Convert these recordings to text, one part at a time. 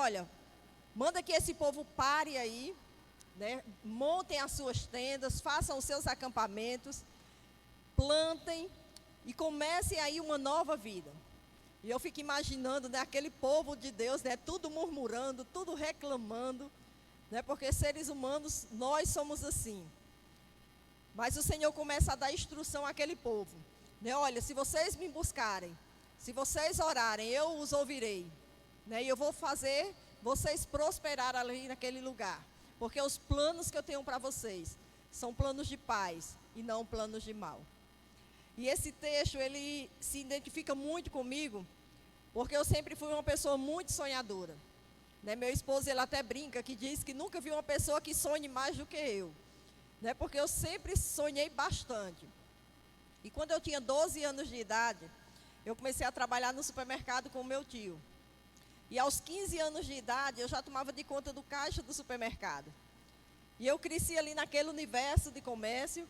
olha, manda que esse povo pare aí, né? Montem as suas tendas, façam os seus acampamentos, plantem e comecem aí uma nova vida. E eu fico imaginando, né, aquele povo de Deus, né, tudo murmurando, tudo reclamando, né, porque seres humanos, nós somos assim. Mas o Senhor começa a dar instrução àquele povo, né, olha, se vocês me buscarem, se vocês orarem, eu os ouvirei, né, e eu vou fazer vocês prosperar ali naquele lugar, porque os planos que eu tenho para vocês são planos de paz e não planos de mal. E esse texto, ele se identifica muito comigo, porque eu sempre fui uma pessoa muito sonhadora, né? Meu esposo, ele até brinca, que diz que nunca viu uma pessoa que sonhe mais do que eu, né? Porque eu sempre sonhei bastante. E quando eu tinha 12 anos de idade, eu comecei a trabalhar no supermercado com o meu tio. E aos 15 anos de idade, eu já tomava de conta do caixa do supermercado. E eu cresci ali naquele universo de comércio,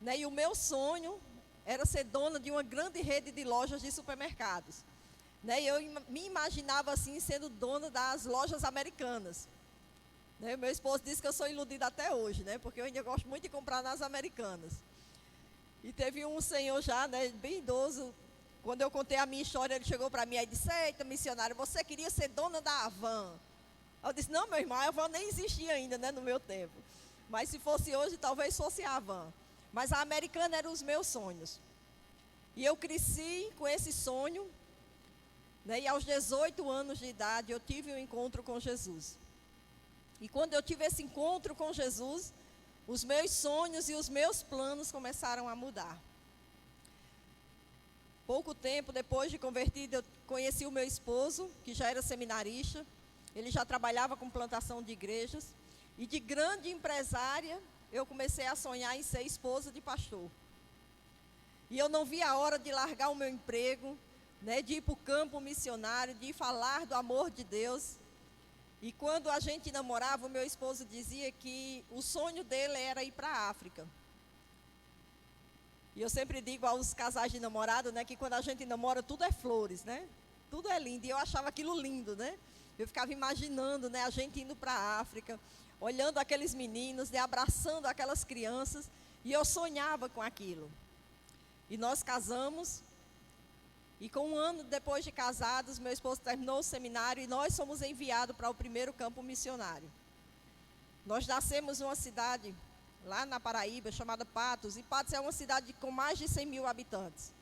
né? E o meu sonho era ser dona de uma grande rede de lojas de supermercados, né? E eu me imaginava assim, sendo dona das lojas americanas, né? Meu esposo disse que eu sou iludida até hoje, né? Porque eu ainda gosto muito de comprar nas americanas. E teve um senhor já, né, bem idoso, quando eu contei a minha história, ele chegou para mim e disse: eita, missionário, você queria ser dona da Havan? Eu disse: não, meu irmão, a Havan nem existia ainda, né, no meu tempo. Mas se fosse hoje, talvez fosse a Havan. Mas a americana eram os meus sonhos. E eu cresci com esse sonho, né? E aos 18 anos de idade, eu tive um encontro com Jesus. E quando eu tive esse encontro com Jesus, os meus sonhos e os meus planos começaram a mudar. Pouco tempo depois de convertido, eu conheci o meu esposo, que já era seminarista. Ele já trabalhava com plantação de igrejas. E de grande empresária, eu comecei a sonhar em ser esposa de pastor. E eu não vi a hora de largar o meu emprego, né, de ir para o campo missionário, de ir falar do amor de Deus. E quando a gente namorava, o meu esposo dizia que o sonho dele era ir para a África. E eu sempre digo aos casais de namorado, né, que quando a gente namora, tudo é flores, né? Tudo é lindo. E eu achava aquilo lindo, né? Eu ficava imaginando, né, a gente indo para a África, olhando aqueles meninos, né, abraçando aquelas crianças, e eu sonhava com aquilo. E nós casamos, e com um ano depois de casados, meu esposo terminou o seminário, e nós fomos enviados para o primeiro campo missionário. Nós nascemos numa cidade, lá na Paraíba, chamada Patos, e Patos é uma cidade com mais de 100 mil habitantes.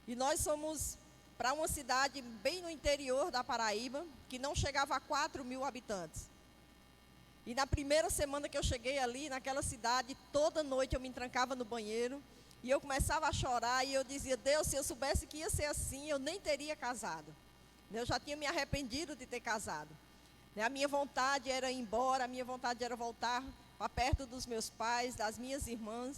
E nós fomos para uma cidade bem no interior da Paraíba, que não chegava a 4 mil habitantes. E na primeira semana que eu cheguei ali, naquela cidade, toda noite eu me trancava no banheiro, e eu começava a chorar, e eu dizia: Deus, se eu soubesse que ia ser assim, eu nem teria casado. Eu já tinha me arrependido de ter casado. A minha vontade era ir embora, a minha vontade era voltar para perto dos meus pais, das minhas irmãs.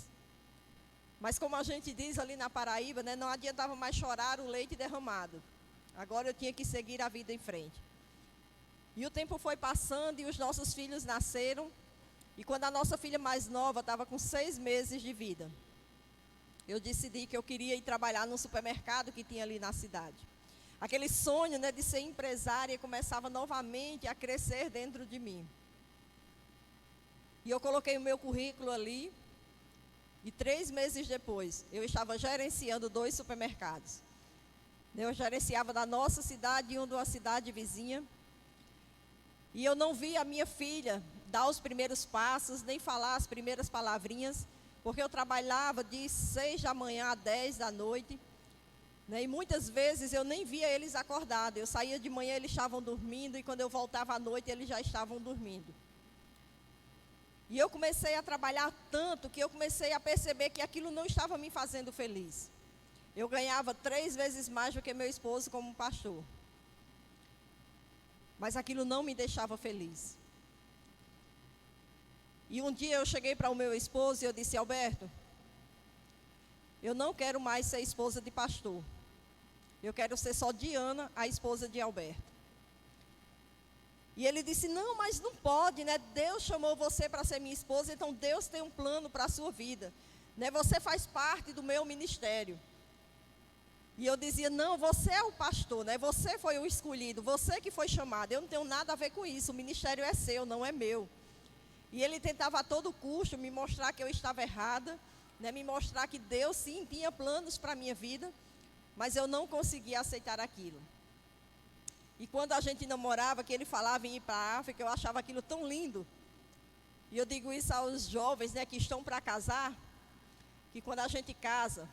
Mas como a gente diz ali na Paraíba, né, não adiantava mais chorar o leite derramado. Agora eu tinha que seguir a vida em frente. E o tempo foi passando e os nossos filhos nasceram. E quando a nossa filha mais nova estava com 6 meses de vida, eu decidi que eu queria ir trabalhar num supermercado que tinha ali na cidade. Aquele sonho, né, de ser empresária começava novamente a crescer dentro de mim. E eu coloquei o meu currículo ali. E 3 meses depois, eu estava gerenciando 2 supermercados. Eu gerenciava da nossa cidade e um de uma cidade vizinha. E eu não vi a minha filha dar os primeiros passos, nem falar as primeiras palavrinhas, porque eu trabalhava de 6 da manhã a 10 da noite, né? E muitas vezes eu nem via eles acordados. Eu saía de manhã, eles estavam dormindo, e quando eu voltava à noite, eles já estavam dormindo. E eu comecei a trabalhar tanto que eu comecei a perceber que aquilo não estava me fazendo feliz. Eu ganhava 3 vezes mais do que meu esposo como pastor. Mas aquilo não me deixava feliz. E um dia eu cheguei para o meu esposo e eu disse: Alberto, eu não quero mais ser esposa de pastor. Eu quero ser só Diana, a esposa de Alberto. E ele disse: não, mas não pode, né? Deus chamou você para ser minha esposa, então Deus tem um plano para a sua vida, né? Você faz parte do meu ministério. E eu dizia, não, você é o pastor, né? Você foi o escolhido, você que foi chamado. Eu não tenho nada a ver com isso, o ministério é seu, não é meu. E ele tentava a todo custo me mostrar que eu estava errada, né? Me mostrar que Deus sim tinha planos para a minha vida, mas eu não conseguia aceitar aquilo. E quando a gente namorava, que ele falava em ir para a África, eu achava aquilo tão lindo. E eu digo isso aos jovens, né, que estão para casar, que quando a gente casa,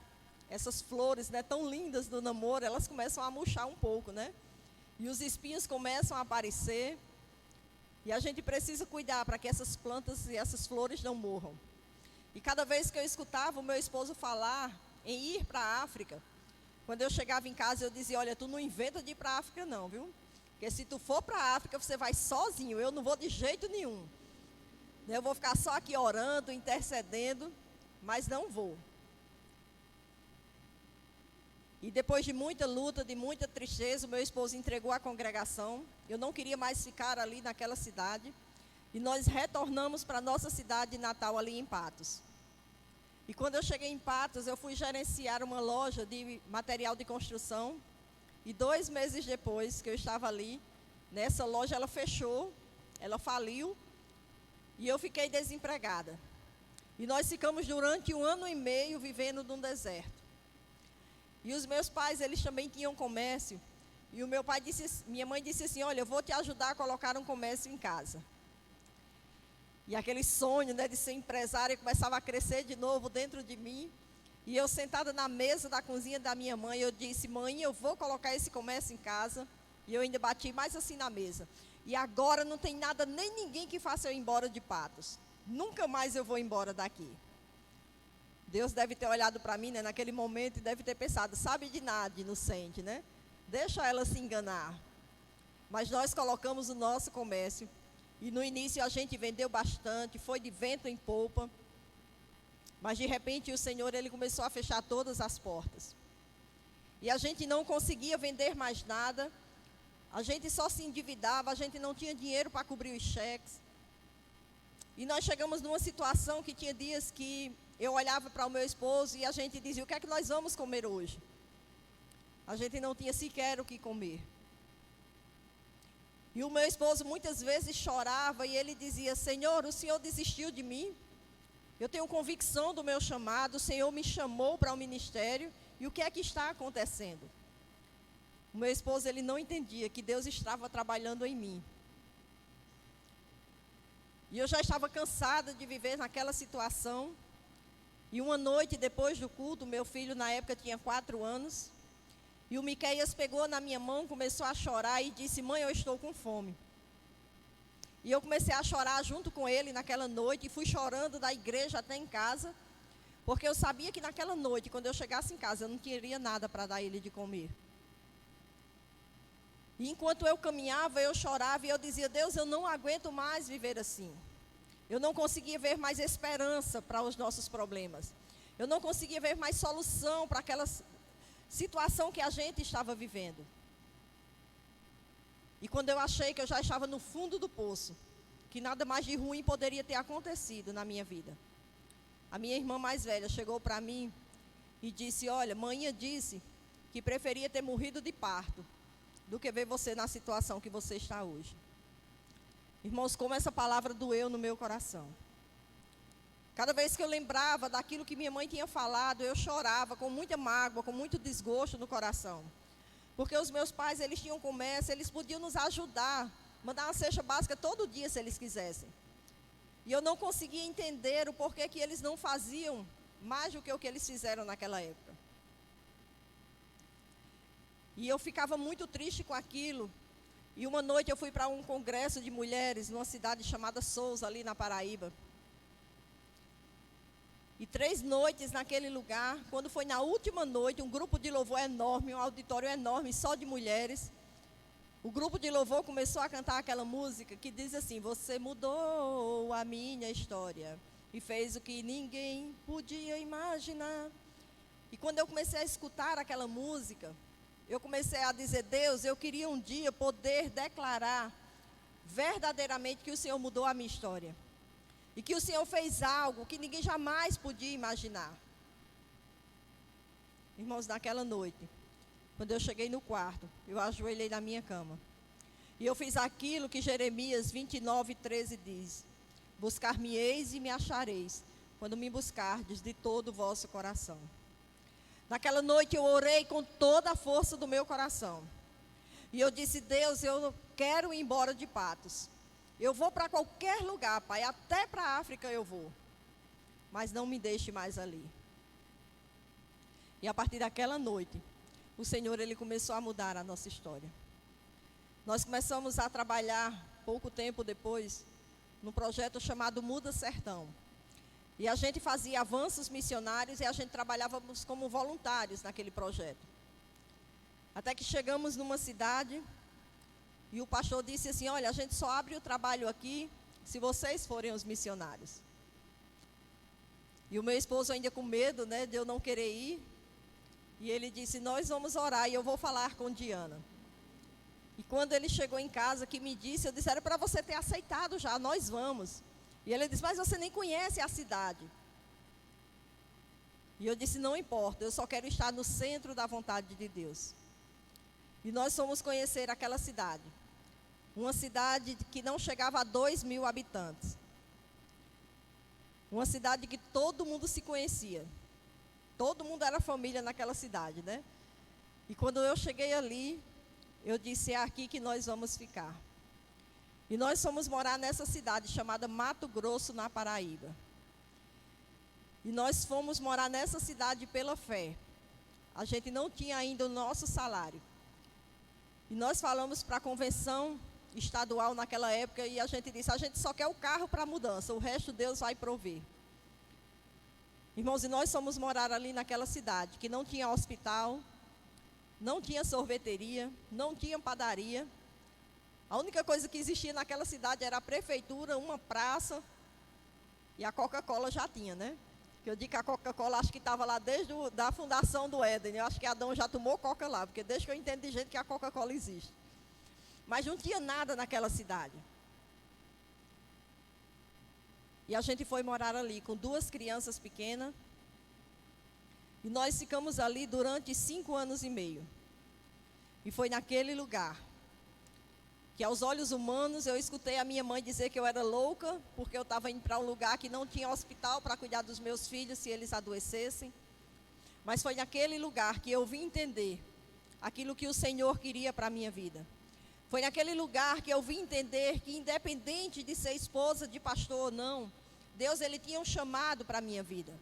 essas flores, né, tão lindas do namoro, elas começam a murchar um pouco, né? E os espinhos começam a aparecer. E a gente precisa cuidar para que essas plantas e essas flores não morram. E cada vez que eu escutava o meu esposo falar em ir para a África, quando eu chegava em casa eu dizia, olha, tu não inventa de ir para a África não, viu? Porque se tu for para a África, você vai sozinho, eu não vou de jeito nenhum. Eu vou ficar só aqui orando, intercedendo, mas não vou. E depois de muita luta, de muita tristeza, o meu esposo entregou a congregação. Eu não queria mais ficar ali naquela cidade. E nós retornamos para a nossa cidade de Natal, ali em Patos. E quando eu cheguei em Patos, eu fui gerenciar uma loja de material de construção. E 2 meses depois que eu estava ali, nessa loja ela fechou, ela faliu. E eu fiquei desempregada. E nós ficamos durante 1 ano e meio vivendo num deserto. E os meus pais, eles também tinham comércio. E o meu pai disse, minha mãe disse assim, olha, eu vou te ajudar a colocar um comércio em casa. E aquele sonho, né, de ser empresária começava a crescer de novo dentro de mim. E eu sentada na mesa da cozinha da minha mãe, eu disse, mãe, eu vou colocar esse comércio em casa. E eu ainda bati mais assim na mesa. E agora não tem nada, nem ninguém que faça eu ir embora de Patos. Nunca mais eu vou embora daqui. Deus deve ter olhado para mim, né, naquele momento e deve ter pensado, sabe de nada, inocente, né? Deixa ela se enganar. Mas nós colocamos o nosso comércio. E no início a gente vendeu bastante, foi de vento em polpa. Mas de repente o Senhor, ele começou a fechar todas as portas. E a gente não conseguia vender mais nada. A gente só se endividava, a gente não tinha dinheiro para cobrir os cheques. E nós chegamos numa situação que tinha dias que eu olhava para o meu esposo e a gente dizia, o que é que nós vamos comer hoje? A gente não tinha sequer o que comer. E o meu esposo muitas vezes chorava e ele dizia, Senhor, o Senhor desistiu de mim? Eu tenho convicção do meu chamado, o Senhor me chamou para o ministério e o que é que está acontecendo? O meu esposo, ele não entendia que Deus estava trabalhando em mim. E eu já estava cansada de viver naquela situação. E uma noite depois do culto, meu filho na época tinha 4 anos. E o Miqueias pegou na minha mão, começou a chorar e disse, mãe, eu estou com fome. E eu comecei a chorar junto com ele naquela noite. E fui chorando da igreja até em casa. Porque eu sabia que naquela noite, quando eu chegasse em casa, eu não teria nada para dar a ele de comer. E enquanto eu caminhava, eu chorava e eu dizia, Deus, eu não aguento mais viver assim. Eu não conseguia ver mais esperança para os nossos problemas. Eu não conseguia ver mais solução para aquela situação que a gente estava vivendo. E quando eu achei que eu já estava no fundo do poço, que nada mais de ruim poderia ter acontecido na minha vida, a minha irmã mais velha chegou para mim e disse, olha, manhã disse que preferia ter morrido de parto do que ver você na situação que você está hoje. Irmãos, como essa palavra doeu no meu coração. Cada vez que eu lembrava daquilo que minha mãe tinha falado, eu chorava com muita mágoa, com muito desgosto no coração. Porque os meus pais, eles tinham comércio, eles podiam nos ajudar, mandar uma cesta básica todo dia se eles quisessem. E eu não conseguia entender o porquê que eles não faziam mais do que o que eles fizeram naquela época. E eu ficava muito triste com aquilo. E uma noite eu fui para um congresso de mulheres numa cidade chamada Souza, ali na Paraíba. E 3 noites naquele lugar, quando foi na última noite, um grupo de louvor enorme, um auditório enorme, só de mulheres. O grupo de louvor começou a cantar aquela música que diz assim, você mudou a minha história e fez o que ninguém podia imaginar. E quando eu comecei a escutar aquela música, eu comecei a dizer, Deus, eu queria um dia poder declarar verdadeiramente que o Senhor mudou a minha história. E que o Senhor fez algo que ninguém jamais podia imaginar. Irmãos, naquela noite, Quando eu cheguei no quarto, eu ajoelhei na minha cama. E eu fiz aquilo que Jeremias 29:13 diz: buscar-me-eis e me achareis, quando me buscardes de todo o vosso coração. Naquela noite eu orei com toda a força do meu coração. E eu disse: Deus, eu quero ir embora de Patos. Eu vou para qualquer lugar, Pai, até para a África eu vou. Mas não me deixe mais ali. E a partir daquela noite, o Senhor, Ele começou a mudar a nossa história. Nós começamos a trabalhar, pouco tempo depois, num projeto chamado Muda Sertão. E a gente fazia avanços missionários e a gente trabalhávamos como voluntários naquele projeto. Até que chegamos numa cidade e o pastor disse assim: olha, a gente só abre o trabalho aqui se vocês forem os missionários. E o meu esposo ainda com medo, né, de eu não querer ir. E ele disse: nós vamos orar e eu vou falar com Diana. E quando ele chegou em casa, que me disse, eu disse: era para você ter aceitado já, nós vamos. E ele disse: mas você nem conhece a cidade. E eu disse: não importa, eu só quero estar no centro da vontade de Deus. E nós fomos conhecer aquela cidade. Uma cidade que não chegava a 2.000 habitantes. Uma cidade que todo mundo se conhecia. Todo mundo era família naquela cidade, né? E quando eu cheguei ali, eu disse: é aqui que nós vamos ficar. E nós fomos morar nessa cidade chamada Mato Grosso, na Paraíba. E nós fomos morar nessa cidade pela fé. A gente não tinha ainda o nosso salário. E nós falamos para a convenção estadual naquela época e a gente disse: a gente só quer o carro para a mudança, o resto Deus vai prover. Irmãos, e nós fomos morar ali naquela cidade, que não tinha hospital, não tinha sorveteria, não tinha padaria. A única coisa que existia naquela cidade era a prefeitura, uma praça, e a Coca-Cola já tinha, né? Que eu digo que a Coca-Cola acho que estava lá desde a fundação do Éden. Eu acho que Adão já tomou Coca lá, porque desde que eu entendo de gente que a Coca-Cola existe. Mas não tinha nada naquela cidade. E a gente foi morar ali com 2 crianças pequenas. E nós ficamos ali durante 5 anos e meio. E foi naquele lugar que aos olhos humanos eu escutei a minha mãe dizer que eu era louca, porque eu estava indo para um lugar que não tinha hospital para cuidar dos meus filhos se eles adoecessem. Mas foi naquele lugar que eu vim entender aquilo que o Senhor queria para a minha vida. Foi naquele lugar que eu vim entender que, independente de ser esposa de pastor ou não, Deus, Ele tinha um chamado para a minha vida.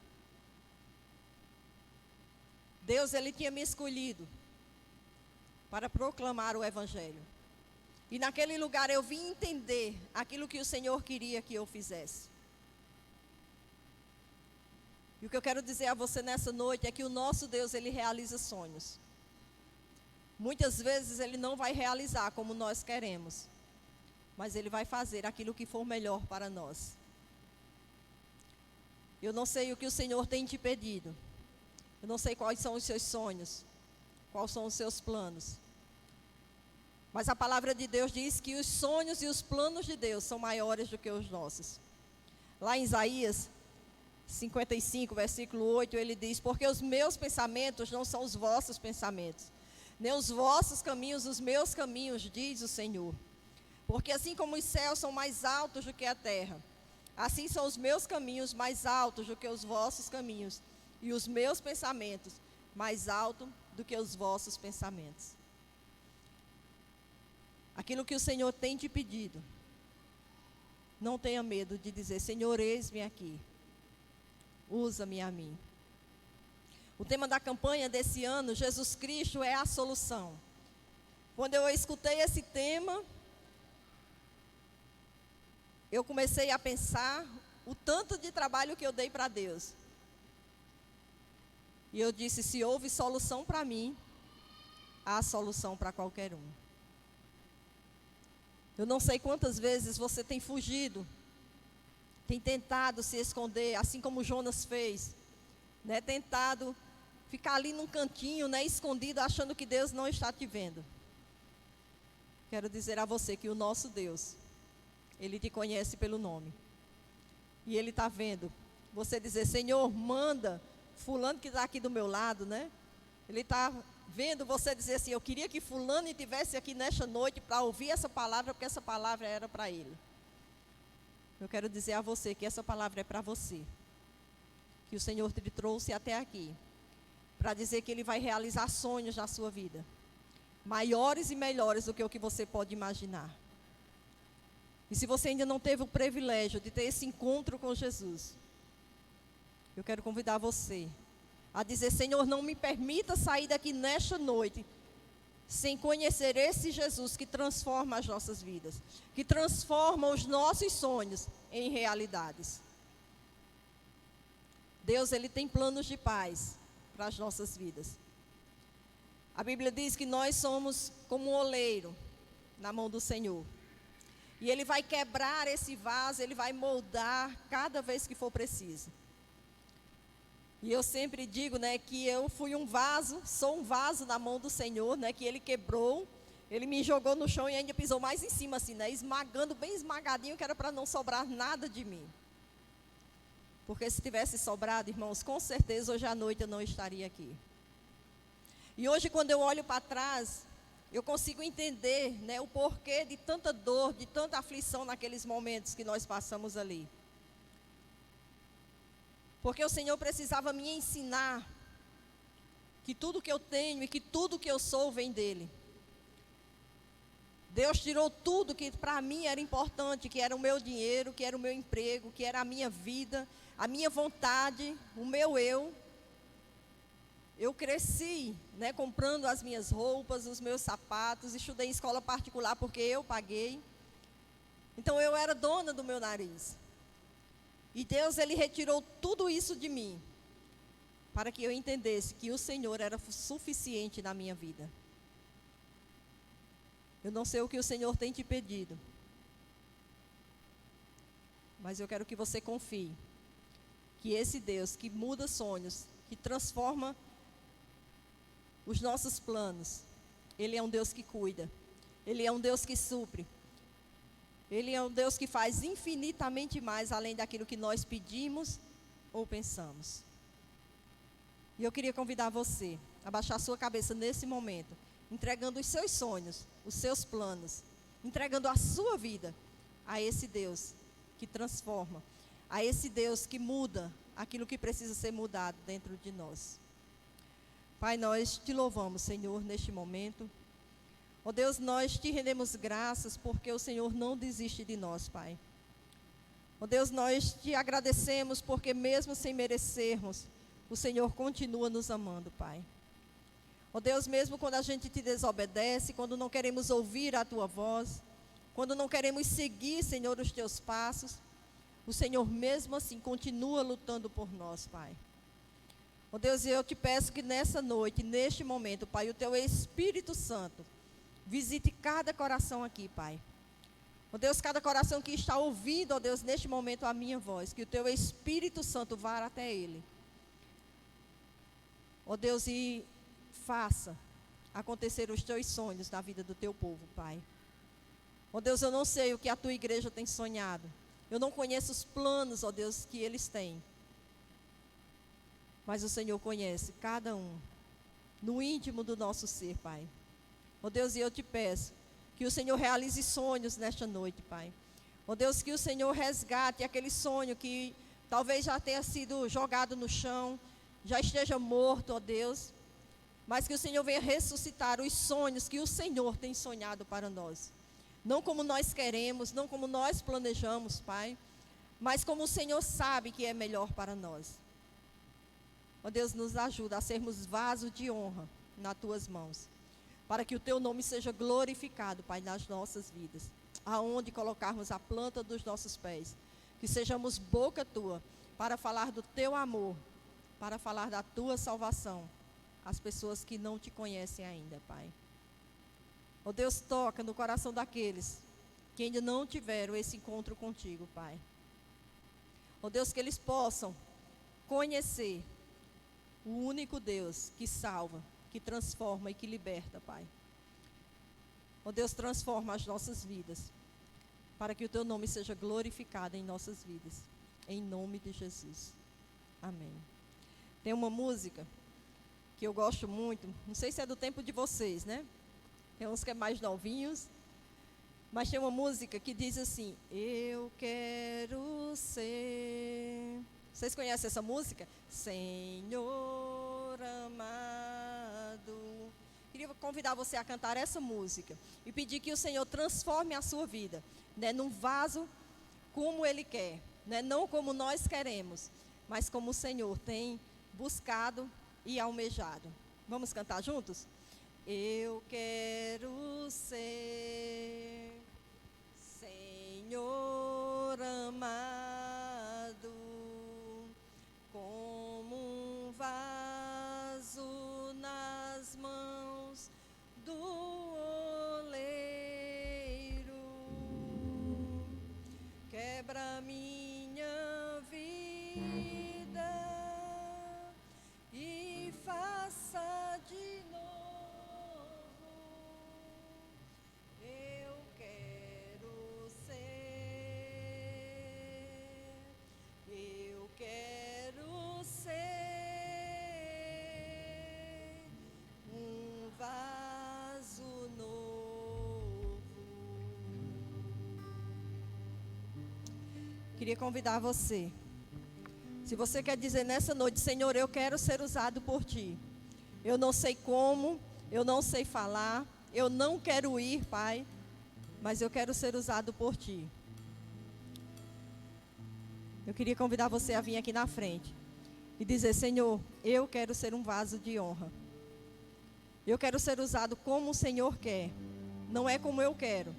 Deus, Ele tinha me escolhido para proclamar o Evangelho. E naquele lugar eu vim entender aquilo que o Senhor queria que eu fizesse. E o que eu quero dizer a você nessa noite é que o nosso Deus, Ele realiza sonhos. Muitas vezes Ele não vai realizar como nós queremos, mas Ele vai fazer aquilo que for melhor para nós. Eu não sei o que o Senhor tem te pedido. Eu não sei quais são os seus sonhos, quais são os seus planos. Mas a palavra de Deus diz que os sonhos e os planos de Deus são maiores do que os nossos. Lá em Isaías 55, versículo 8, ele diz: porque os meus pensamentos não são os vossos pensamentos, nem os vossos caminhos os meus caminhos, diz o Senhor. Porque assim como os céus são mais altos do que a terra, assim são os meus caminhos mais altos do que os vossos caminhos, e os meus pensamentos mais altos do que os vossos pensamentos. Aquilo que o Senhor tem te pedido, não tenha medo de dizer: Senhor, eis-me aqui, usa-me a mim. O tema da campanha desse ano, Jesus Cristo é a solução. Quando eu escutei esse tema, eu comecei a pensar o tanto de trabalho que eu dei para Deus. E eu disse: se houve solução para mim, há solução para qualquer um. Eu não sei quantas vezes você tem fugido, tem tentado se esconder, assim como Jonas fez, né? Tentado ficar ali num cantinho, né, escondido, achando que Deus não está te vendo. Quero dizer a você que o nosso Deus, Ele te conhece pelo nome. E Ele está vendo você dizer: Senhor, manda fulano que está aqui do meu lado, né? Ele está vendo você dizer assim, eu queria que fulano estivesse aqui nesta noite para ouvir essa palavra, porque essa palavra era para ele. Eu quero dizer a você que essa palavra é para você. Que o Senhor te trouxe até aqui, para dizer que Ele vai realizar sonhos na sua vida. Maiores e melhores do que o que você pode imaginar. E se você ainda não teve o privilégio de ter esse encontro com Jesus, eu quero convidar você a dizer, Senhor, não me permita sair daqui nesta noite sem conhecer esse Jesus que transforma as nossas vidas, que transforma os nossos sonhos em realidades. Deus, Ele tem planos de paz para as nossas vidas. A Bíblia diz que nós somos como um oleiro na mão do Senhor. E Ele vai quebrar esse vaso, Ele vai moldar cada vez que for preciso. E eu sempre digo, né, que eu fui um vaso, sou um vaso na mão do Senhor, né, que Ele quebrou, Ele me jogou no chão e ainda pisou mais em cima, assim, né, esmagando, bem esmagadinho, que era para não sobrar nada de mim. Porque se tivesse sobrado, irmãos, com certeza hoje à noite eu não estaria aqui. E hoje, quando eu olho para trás, eu consigo entender, né, o porquê de tanta dor, de tanta aflição naqueles momentos que nós passamos ali. Porque o Senhor precisava me ensinar que tudo que eu tenho e que tudo que eu sou vem dEle. Deus tirou tudo que para mim era importante, que era o meu dinheiro, que era o meu emprego, que era a minha vida, a minha vontade, o meu eu. Eu cresci, né, comprando as minhas roupas, os meus sapatos, estudei em escola particular porque eu paguei. Então eu era dona do meu nariz. E Deus, Ele retirou tudo isso de mim, para que eu entendesse que o Senhor era suficiente na minha vida. Eu não sei o que o Senhor tem te pedido, mas eu quero que você confie, que esse Deus que muda sonhos, que transforma os nossos planos, Ele é um Deus que cuida, Ele é um Deus que supre, Ele é um Deus que faz infinitamente mais além daquilo que nós pedimos ou pensamos. E eu queria convidar você a baixar a sua cabeça nesse momento, entregando os seus sonhos, os seus planos, entregando a sua vida a esse Deus que transforma, a esse Deus que muda aquilo que precisa ser mudado dentro de nós. Pai, nós te louvamos, Senhor, neste momento. Ó Deus, nós te rendemos graças porque o Senhor não desiste de nós, Pai. Ó Deus, nós te agradecemos porque mesmo sem merecermos, o Senhor continua nos amando, Pai. Ó Deus, mesmo quando a gente te desobedece, quando não queremos ouvir a tua voz, quando não queremos seguir, Senhor, os teus passos, o Senhor mesmo assim continua lutando por nós, Pai. Ó Deus, eu te peço que nessa noite, neste momento, Pai, o teu Espírito Santo visite cada coração aqui, Pai. Ó Deus, cada coração que está ouvindo, ó Deus, neste momento a minha voz, que o teu Espírito Santo vá até ele. Ó Deus, e faça acontecer os teus sonhos na vida do teu povo, Pai. Ó Deus, eu não sei o que a tua igreja tem sonhado. Eu não conheço os planos, ó Deus, que eles têm. Mas o Senhor conhece cada um, no íntimo do nosso ser, Pai. Ó Deus, e eu te peço que o Senhor realize sonhos nesta noite, Pai. Ó Deus, que o Senhor resgate aquele sonho que talvez já tenha sido jogado no chão, já esteja morto, ó Deus. Mas que o Senhor venha ressuscitar os sonhos que o Senhor tem sonhado para nós. Não como nós queremos, não como nós planejamos, Pai, mas como o Senhor sabe que é melhor para nós. Ó Deus, nos ajuda a sermos vasos de honra nas tuas mãos, para que o teu nome seja glorificado, Pai, nas nossas vidas, aonde colocarmos a planta dos nossos pés, que sejamos boca tua, para falar do teu amor, para falar da tua salvação, às pessoas que não te conhecem ainda, Pai. Ó Deus, toca no coração daqueles que ainda não tiveram esse encontro contigo, Pai. Ó Deus, que eles possam conhecer o único Deus que salva, que transforma e que liberta, Pai. Ó Deus, transforma as nossas vidas, para que o teu nome seja glorificado em nossas vidas, em nome de Jesus. Amém. Tem uma música que eu gosto muito. Não sei se é do tempo de vocês, né? Tem uns que é mais novinhos. Mas tem uma música que diz assim: eu quero ser... Vocês conhecem essa música? Senhor amado. Queria convidar você a cantar essa música e pedir que o Senhor transforme a sua vida, né, num vaso como Ele quer, né, não como nós queremos, mas como o Senhor tem buscado e almejado. Vamos cantar juntos? Eu quero ser Senhor amado, como um vaso nas mãos do oleiro. Quebra minha vida e faça de novo. Eu quero ser, eu quero ser um vaso novo. Queria convidar você. Se você quer dizer nessa noite: Senhor, eu quero ser usado por Ti. Eu não sei como, eu não sei falar, eu não quero ir, Pai, mas eu quero ser usado por Ti. Eu queria convidar você a vir aqui na frente e dizer: Senhor, eu quero ser um vaso de honra. Eu quero ser usado como o Senhor quer, não é como eu quero.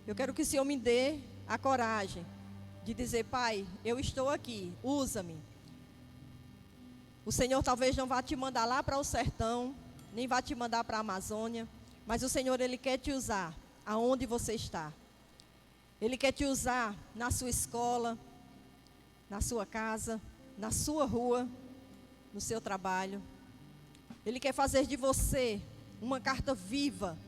Eu quero que o Senhor me dê a coragem de dizer: Pai, eu estou aqui, usa-me. O Senhor talvez não vá te mandar lá para o sertão, nem vá te mandar para a Amazônia, mas o Senhor, Ele quer te usar aonde você está. Ele quer te usar na sua escola, na sua casa, na sua rua, no seu trabalho. Ele quer fazer de você uma carta viva.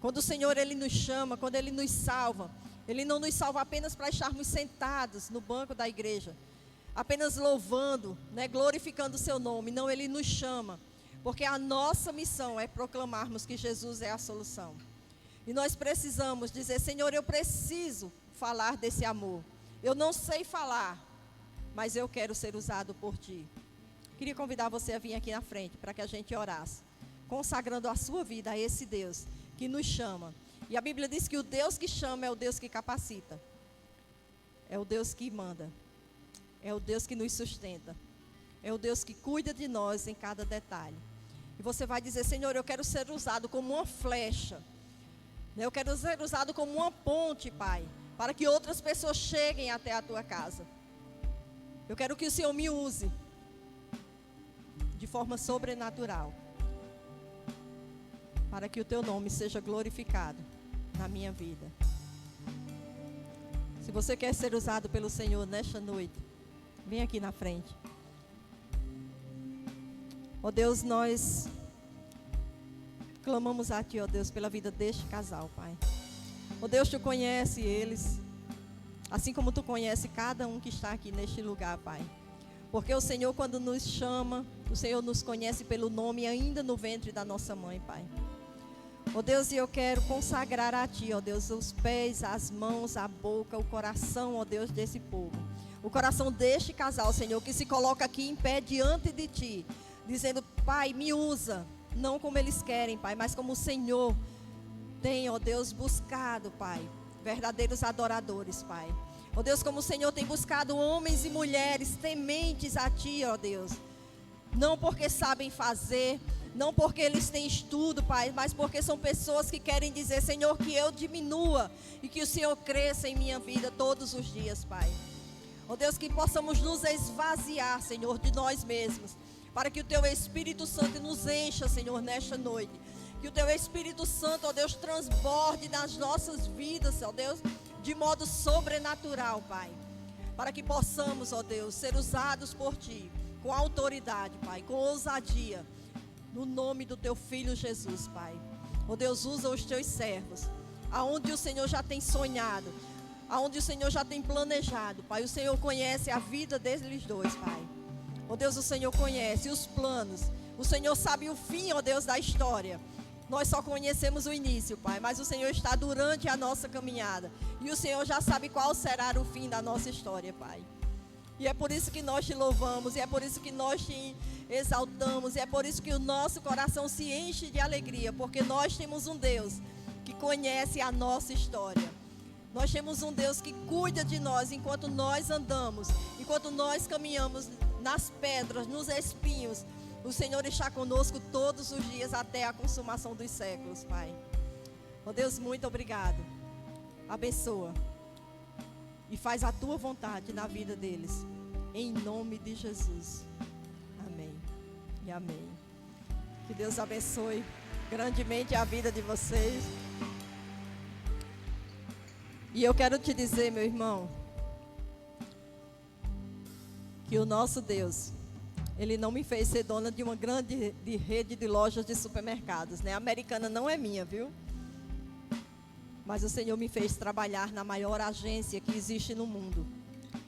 Quando o Senhor, Ele nos chama, quando Ele nos salva, Ele não nos salva apenas para estarmos sentados no banco da igreja, apenas louvando, né, glorificando o seu nome. Não, Ele nos chama, porque a nossa missão é proclamarmos que Jesus é a solução. E nós precisamos dizer: Senhor, eu preciso falar desse amor. Eu não sei falar, mas eu quero ser usado por Ti. Queria convidar você a vir aqui na frente para que a gente orasse, consagrando a sua vida a esse Deus que nos chama. E a Bíblia diz que o Deus que chama é o Deus que capacita. É o Deus que manda. É o Deus que nos sustenta. É o Deus que cuida de nós em cada detalhe. E você vai dizer: Senhor, eu quero ser usado como uma flecha. Eu quero ser usado como uma ponte, Pai, para que outras pessoas cheguem até a Tua casa. Eu quero que o Senhor me use de forma sobrenatural, para que o Teu nome seja glorificado na minha vida. Se você quer ser usado pelo Senhor nesta noite, vem aqui na frente. Ó Deus, nós clamamos a Ti, ó Deus, pela vida deste casal, Pai. Ó Deus, Tu conhece eles, assim como Tu conhece cada um que está aqui neste lugar, Pai. Porque o Senhor, quando nos chama, o Senhor nos conhece pelo nome ainda no ventre da nossa mãe, Pai. Ó Deus, e eu quero consagrar a Ti, ó Deus, os pés, as mãos, a boca, o coração, ó Deus, desse povo. O coração deste casal, Senhor, que se coloca aqui em pé diante de Ti, dizendo: Pai, me usa, não como eles querem, Pai, mas como o Senhor tem, ó Deus, buscado, Pai, verdadeiros adoradores, Pai. Ó Deus, como o Senhor tem buscado homens e mulheres tementes a Ti, ó Deus, não porque sabem fazer, não porque eles têm estudo, Pai, mas porque são pessoas que querem dizer: Senhor, que eu diminua e que o Senhor cresça em minha vida todos os dias, Pai. Ó Deus, que possamos nos esvaziar, Senhor, de nós mesmos, para que o Teu Espírito Santo nos encha, Senhor, nesta noite. Que o Teu Espírito Santo, ó Deus, transborde nas nossas vidas, ó Deus, de modo sobrenatural, Pai. Para que possamos, ó Deus, ser usados por Ti, com autoridade, Pai, com ousadia, no nome do Teu Filho Jesus, Pai. Ó Deus, usa os Teus servos, aonde o Senhor já tem sonhado, aonde o Senhor já tem planejado, Pai. O Senhor conhece a vida deles dois, Pai. Ó Deus, o Senhor conhece os planos, O Senhor sabe o fim, ó Deus, da história. Nós só conhecemos o início, Pai, mas o Senhor está durante a nossa caminhada. E o Senhor já sabe qual será o fim da nossa história, Pai. E é por isso que nós te louvamos, e é por isso que nós te exaltamos, e é por isso que o nosso coração se enche de alegria, porque nós temos um Deus que conhece a nossa história. Nós temos um Deus que cuida de nós enquanto nós andamos, enquanto nós caminhamos nas pedras, nos espinhos. O Senhor está conosco todos os dias até a consumação dos séculos, Pai. Ó Deus, muito obrigado. Abençoa e faz a tua vontade na vida deles, em nome de Jesus. Amém e amém. Que Deus abençoe grandemente a vida de vocês. E eu quero te dizer, meu irmão, que o nosso Deus, Ele não me fez ser dona de uma grande rede de lojas de supermercados, né? A Americana não é minha, viu? Mas o Senhor me fez trabalhar na maior agência que existe no mundo,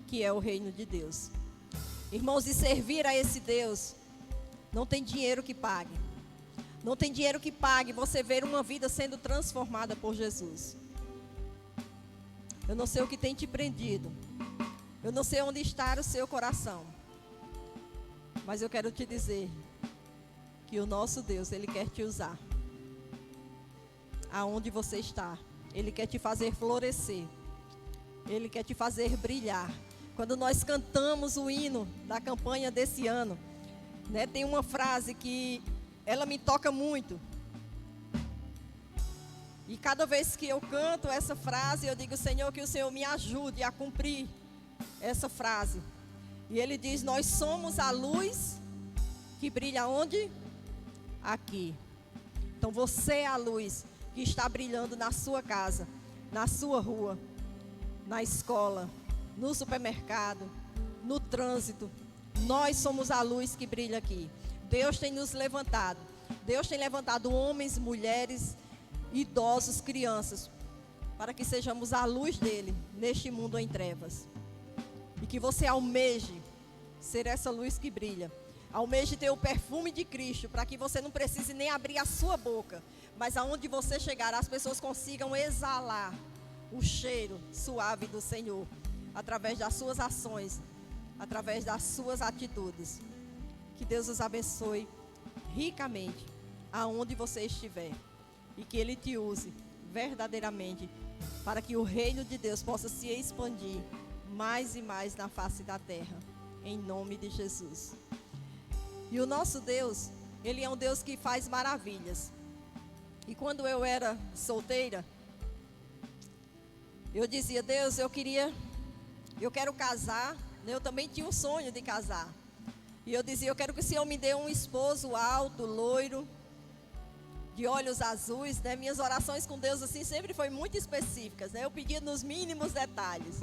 que é o reino de Deus. Irmãos, e servir a esse Deus, não tem dinheiro que pague. Não tem dinheiro que pague você ver uma vida sendo transformada por Jesus. Eu não sei o que tem te prendido. Eu não sei onde está o seu coração. Mas eu quero te dizer que o nosso Deus, Ele quer te usar. Aonde você está, Ele quer te fazer florescer. Ele quer te fazer brilhar. Quando nós cantamos o hino da campanha desse ano, né, tem uma frase que ela me toca muito. E cada vez que eu canto essa frase, eu digo, Senhor, que o Senhor me ajude a cumprir essa frase. E Ele diz, nós somos a luz que brilha onde? Aqui. Então você é a luz que está brilhando na sua casa, na sua rua, na escola, no supermercado, no trânsito. Nós somos a luz que brilha aqui. Deus tem nos levantado. Deus tem levantado homens, mulheres, idosos, crianças, para que sejamos a luz dele neste mundo em trevas. E que você almeje ser essa luz que brilha. Almeje ter o perfume de Cristo, para que você não precise nem abrir a sua boca, mas aonde você chegar, as pessoas consigam exalar o cheiro suave do Senhor, através das suas ações, através das suas atitudes. Que Deus os abençoe ricamente, aonde você estiver, e que Ele te use verdadeiramente, para que o reino de Deus possa se expandir mais e mais na face da terra, em nome de Jesus. E o nosso Deus, Ele é um Deus que faz maravilhas. E quando eu era solteira, eu dizia, Deus, eu quero casar. Eu também tinha um sonho de casar. E eu dizia, eu quero que o Senhor me dê um esposo alto, loiro, de olhos azuis, né? Minhas orações com Deus assim sempre foi muito específicas, né? Eu pedia nos mínimos detalhes.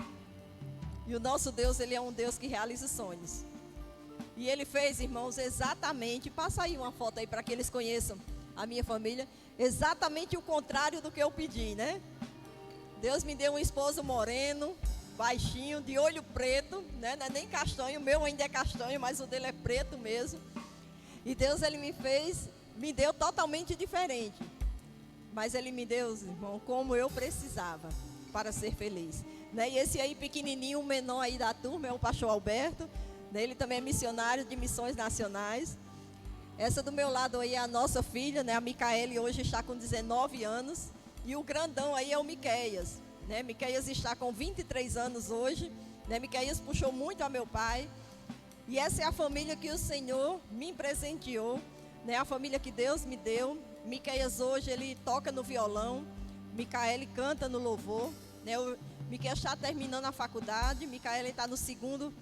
E o nosso Deus, Ele é um Deus que realiza sonhos. E Ele fez, irmãos, exatamente, passa aí uma foto aí para que eles conheçam a minha família, exatamente o contrário do que eu pedi, né? Deus me deu um esposo moreno, baixinho, de olho preto, né? Não é nem castanho, o meu ainda é castanho, mas o dele é preto mesmo. E Deus, Ele me deu totalmente diferente. Mas Ele me deu, irmão, como eu precisava para ser feliz, né? E esse aí pequenininho, o menor aí da turma, é o pastor Alberto, né? Ele também é missionário de missões nacionais. Essa do meu lado aí é a nossa filha, né? A Micaele hoje está com 19 anos. E o grandão aí é o Miqueias, né? Miqueias está com 23 anos hoje, né? Miqueias puxou muito a meu pai. E essa é a família que o Senhor me presenteou, né? A família que Deus me deu. Miqueias hoje, ele toca no violão. Micaele canta no louvor, né? O Miqueias está terminando a faculdade. Micaele está no segundo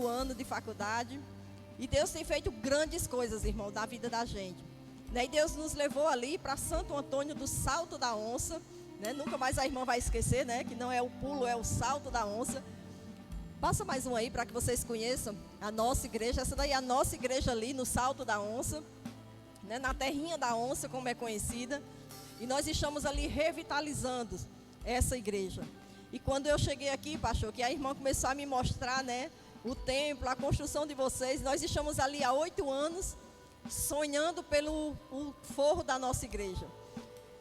ano de faculdade. E Deus tem feito grandes coisas, irmão, da vida da gente, né? E Deus nos levou ali para Santo Antônio do Salto da Onça, né? Nunca mais a irmã vai esquecer, né? Que não é o pulo, é o Salto da Onça. Passa mais um aí para que vocês conheçam a nossa igreja. Essa daí é a nossa igreja ali no Salto da Onça, né? Na terrinha da Onça, como é conhecida. E nós estamos ali revitalizando essa igreja. E quando eu cheguei aqui, pastor, que a irmã começou a me mostrar, né, o templo, a construção de vocês. Nós estamos ali há 8 anos, sonhando pelo o forro da nossa igreja.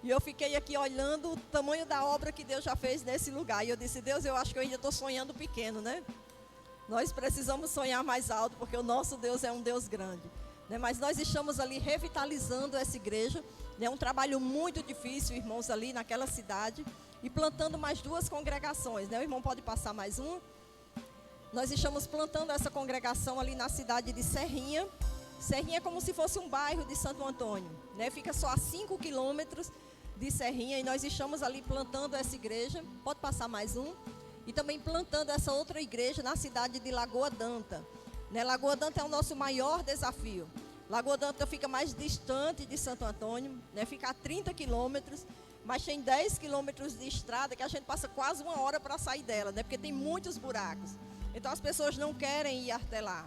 E eu fiquei aqui olhando o tamanho da obra que Deus já fez nesse lugar. E eu disse, Deus, eu acho que eu ainda estou sonhando pequeno, né? Nós precisamos sonhar mais alto, porque o nosso Deus é um Deus grande. Né? Mas nós estamos ali revitalizando essa igreja. É um trabalho muito difícil, irmãos, ali naquela cidade. E plantando mais 2 congregações. Né? O irmão pode passar mais um. Nós estamos plantando essa congregação ali na cidade de Serrinha. Serrinha é como se fosse um bairro de Santo Antônio. Né? Fica só a 5 quilômetros de Serrinha. E nós estamos ali plantando essa igreja. Pode passar mais um. E também plantando essa outra igreja na cidade de Lagoa d'Anta. Né? Lagoa d'Anta é o nosso maior desafio. Lagoa d'Anta fica mais distante de Santo Antônio, né? Fica a 30 quilômetros, mas tem 10 quilômetros de estrada que a gente passa quase 1 hora para sair dela, né? Porque tem muitos buracos. Então as pessoas não querem ir até lá.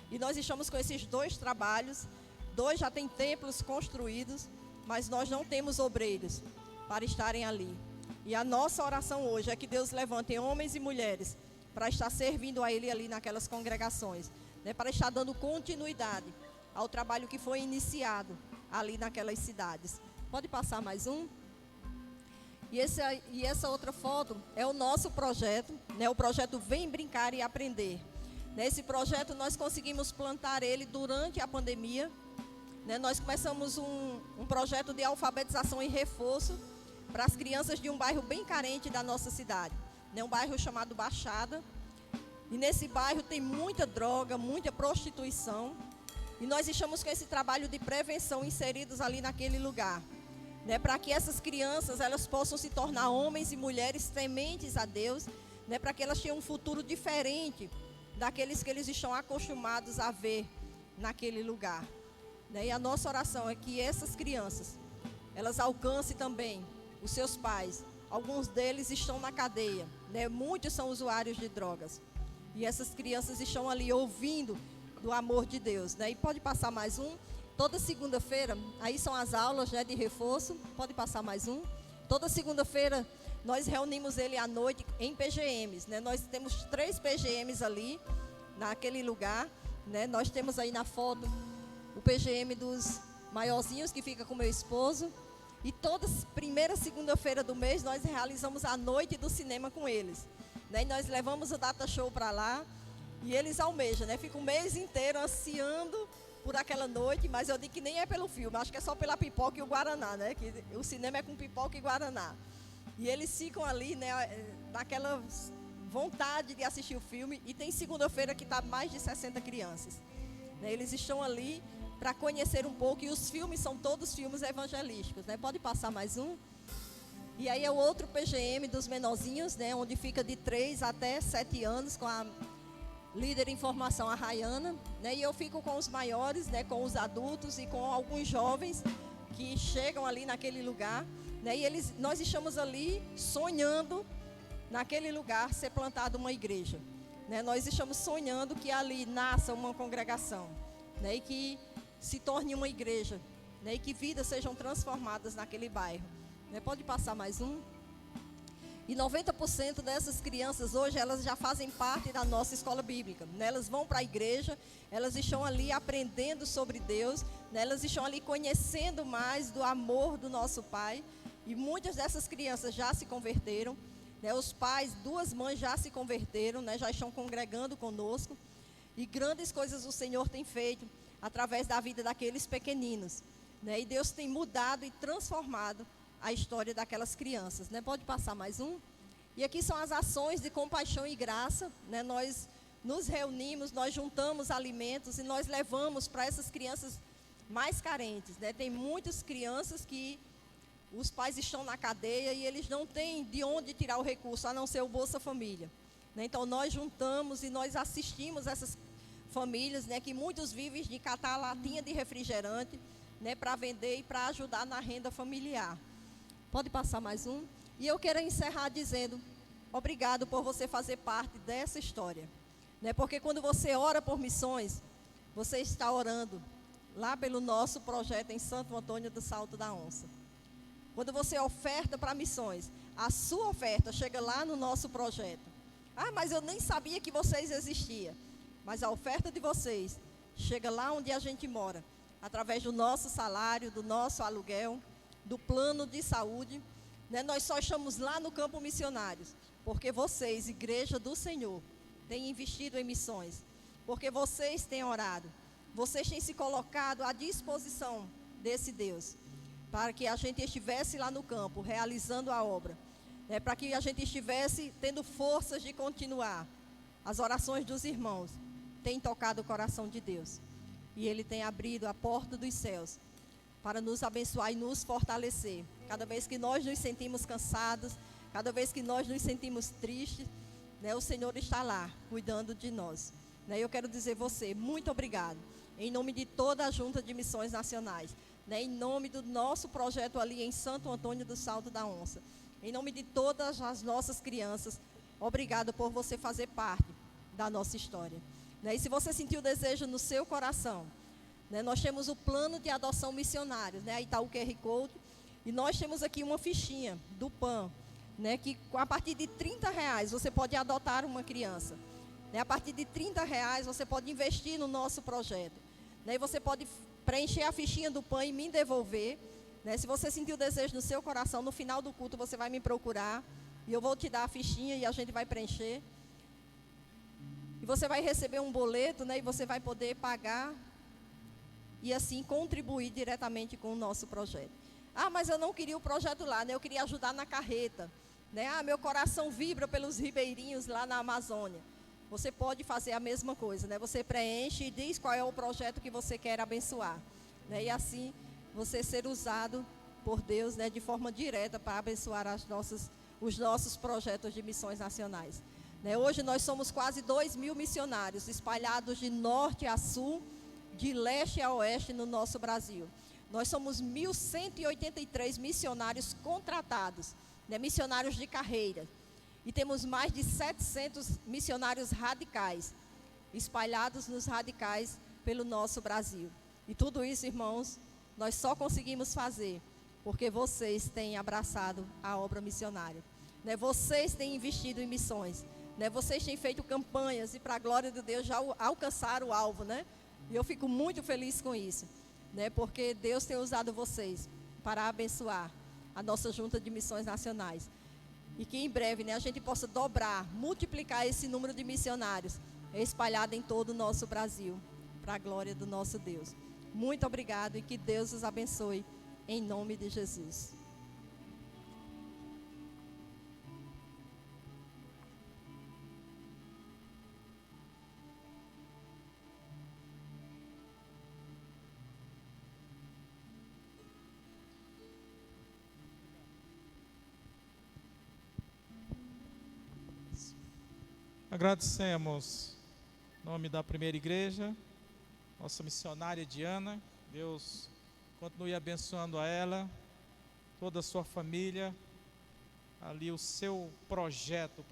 E nós estamos com esses 2 trabalhos, 2 já têm templos construídos, mas nós não temos obreiros para estarem ali. E a nossa oração hoje é que Deus levante homens e mulheres para estar servindo a Ele ali naquelas congregações, né? Para estar dando continuidade ao trabalho que foi iniciado ali naquelas cidades. Pode passar mais um? E essa outra foto é o nosso projeto, né? O projeto Vem Brincar e Aprender. Nesse projeto nós conseguimos plantar ele durante a pandemia, né? Nós começamos um projeto de alfabetização e reforço para as crianças de um bairro bem carente da nossa cidade, né? Um bairro chamado Baixada. E nesse bairro tem muita droga, muita prostituição. E nós estamos com esse trabalho de prevenção inseridos ali naquele lugar, né? Para que essas crianças elas possam se tornar homens e mulheres tementes a Deus, né? Para que elas tenham um futuro diferente daqueles que eles estão acostumados a ver naquele lugar, né? E a nossa oração é que essas crianças, elas alcancem também os seus pais. Alguns deles estão na cadeia, né? Muitos são usuários de drogas. E essas crianças estão ali ouvindo do amor de Deus, né? E pode passar mais um. Toda segunda-feira, aí são as aulas, né, de reforço. Pode passar mais um. Toda segunda-feira nós reunimos ele à noite em PGMs, né? Nós temos 3 PGMs ali naquele lugar, né? Nós temos aí na foto o PGM dos maiorzinhos que fica com meu esposo. E toda primeira segunda-feira do mês nós realizamos a noite do cinema com eles, né? E nós levamos o data show para lá. E eles almejam, né? Ficam o mês inteiro ansiando por aquela noite, mas eu digo que nem é pelo filme, acho que é só pela pipoca e o guaraná, né? Que o cinema é com pipoca e guaraná. E eles ficam ali, né, naquela vontade de assistir o filme. E tem segunda-feira que está mais de 60 crianças, né? Eles estão ali para conhecer um pouco, e os filmes são todos filmes evangelísticos, né? Pode passar mais um. E aí é o outro PGM dos menorzinhos, né? Onde fica de 3 até 7 anos com a líder em formação, a Rayana, né? E eu fico com os maiores, né? Com os adultos e com alguns jovens que chegam ali naquele lugar, né? E nós estamos ali sonhando naquele lugar ser plantada uma igreja, né? Nós estamos sonhando que ali nasça uma congregação, né? E que se torne uma igreja, né? E que vidas sejam transformadas naquele bairro, né? Pode passar mais um. E 90% dessas crianças hoje, elas já fazem parte da nossa escola bíblica, né? Elas vão para a igreja, elas estão ali aprendendo sobre Deus, né? Elas estão ali conhecendo mais do amor do nosso Pai. E muitas dessas crianças já se converteram, né? Os pais, 2 mães já se converteram, né? Já estão congregando conosco. E grandes coisas o Senhor tem feito através da vida daqueles pequeninos, né? E Deus tem mudado e transformado a história daquelas crianças, né? Pode passar mais um. E aqui são as ações de compaixão e graça, né? Nós nos reunimos, nós juntamos alimentos e nós levamos para essas crianças mais carentes, né? Tem muitas crianças que os pais estão na cadeia e eles não têm de onde tirar o recurso, a não ser o Bolsa Família, né? Então nós juntamos e nós assistimos essas famílias, né? Que muitos vivem de catar latinha de refrigerante, né? Para vender e para ajudar na renda familiar. Pode passar mais um. E eu quero encerrar dizendo, obrigado por você fazer parte dessa história, né? Porque quando você ora por missões, você está orando lá pelo nosso projeto em Santo Antônio do Salto da Onça. Quando você oferta para missões, a sua oferta chega lá no nosso projeto. Ah, mas eu nem sabia que vocês existiam. mas a oferta de vocês chega lá onde a gente mora, através do nosso salário, do nosso aluguel, do plano de saúde, né? Nós só estamos lá no campo missionários, porque vocês, Igreja do Senhor, têm investido em missões, porque vocês têm orado, vocês têm se colocado à disposição desse Deus, para que a gente estivesse lá no campo, realizando a obra, né? Para que a gente estivesse tendo forças de continuar. As orações dos irmãos têm tocado o coração de Deus, e Ele tem abrido a porta dos céus, para nos abençoar e nos fortalecer. Cada vez que nós nos sentimos cansados, cada vez que nós nos sentimos tristes, né, o Senhor está lá, cuidando de nós. Né, eu quero dizer você, muito obrigado, em nome de toda a Junta de Missões Nacionais, né, em nome do nosso projeto ali em Santo Antônio do Salto da Onça, em nome de todas as nossas crianças, obrigado por você fazer parte da nossa história. Né, e se você sentiu o desejo no seu coração, né, nós temos o plano de adoção missionários, né, aí está o QR Code, e nós temos aqui uma fichinha do PAN, né, que a partir de R$30 você pode adotar uma criança. Né, a partir de R$30 você pode investir no nosso projeto. Né, e você pode preencher a fichinha do PAN e me devolver. Né, se você sentir o desejo no seu coração, no final do culto você vai me procurar, e eu vou te dar a fichinha e a gente vai preencher. E você vai receber um boleto, né, e você vai poder pagar e assim contribuir diretamente com o nosso projeto. Ah, mas eu não queria o projeto lá, né? Eu queria ajudar na carreta, né? Ah, meu coração vibra pelos ribeirinhos lá na Amazônia. Você pode fazer a mesma coisa, né? Você preenche e diz qual é o projeto que você quer abençoar, né? E assim você ser usado por Deus, né, de forma direta para abençoar os nossos projetos de missões nacionais. Né? Hoje nós somos quase 2.000 missionários espalhados de norte a sul, de leste a oeste no nosso Brasil. Nós somos 1.183 missionários contratados, né, missionários de carreira. E temos mais de 700 missionários radicais, espalhados nos radicais pelo nosso Brasil. E tudo isso, irmãos, nós só conseguimos fazer porque vocês têm abraçado a obra missionária. Né, vocês têm investido em missões. Né, vocês têm feito campanhas e, para a glória de Deus, já alcançaram o alvo, né? E eu fico muito feliz com isso, né? Porque Deus tem usado vocês para abençoar a nossa Junta de Missões Nacionais. E que em breve, né, a gente possa dobrar, multiplicar esse número de missionários espalhado em todo o nosso Brasil, para a glória do nosso Deus. Muito obrigado e que Deus os abençoe, em nome de Jesus. Agradecemos em nome da primeira igreja, nossa missionária Diana. Deus continue abençoando a ela, toda a sua família, ali o seu projeto,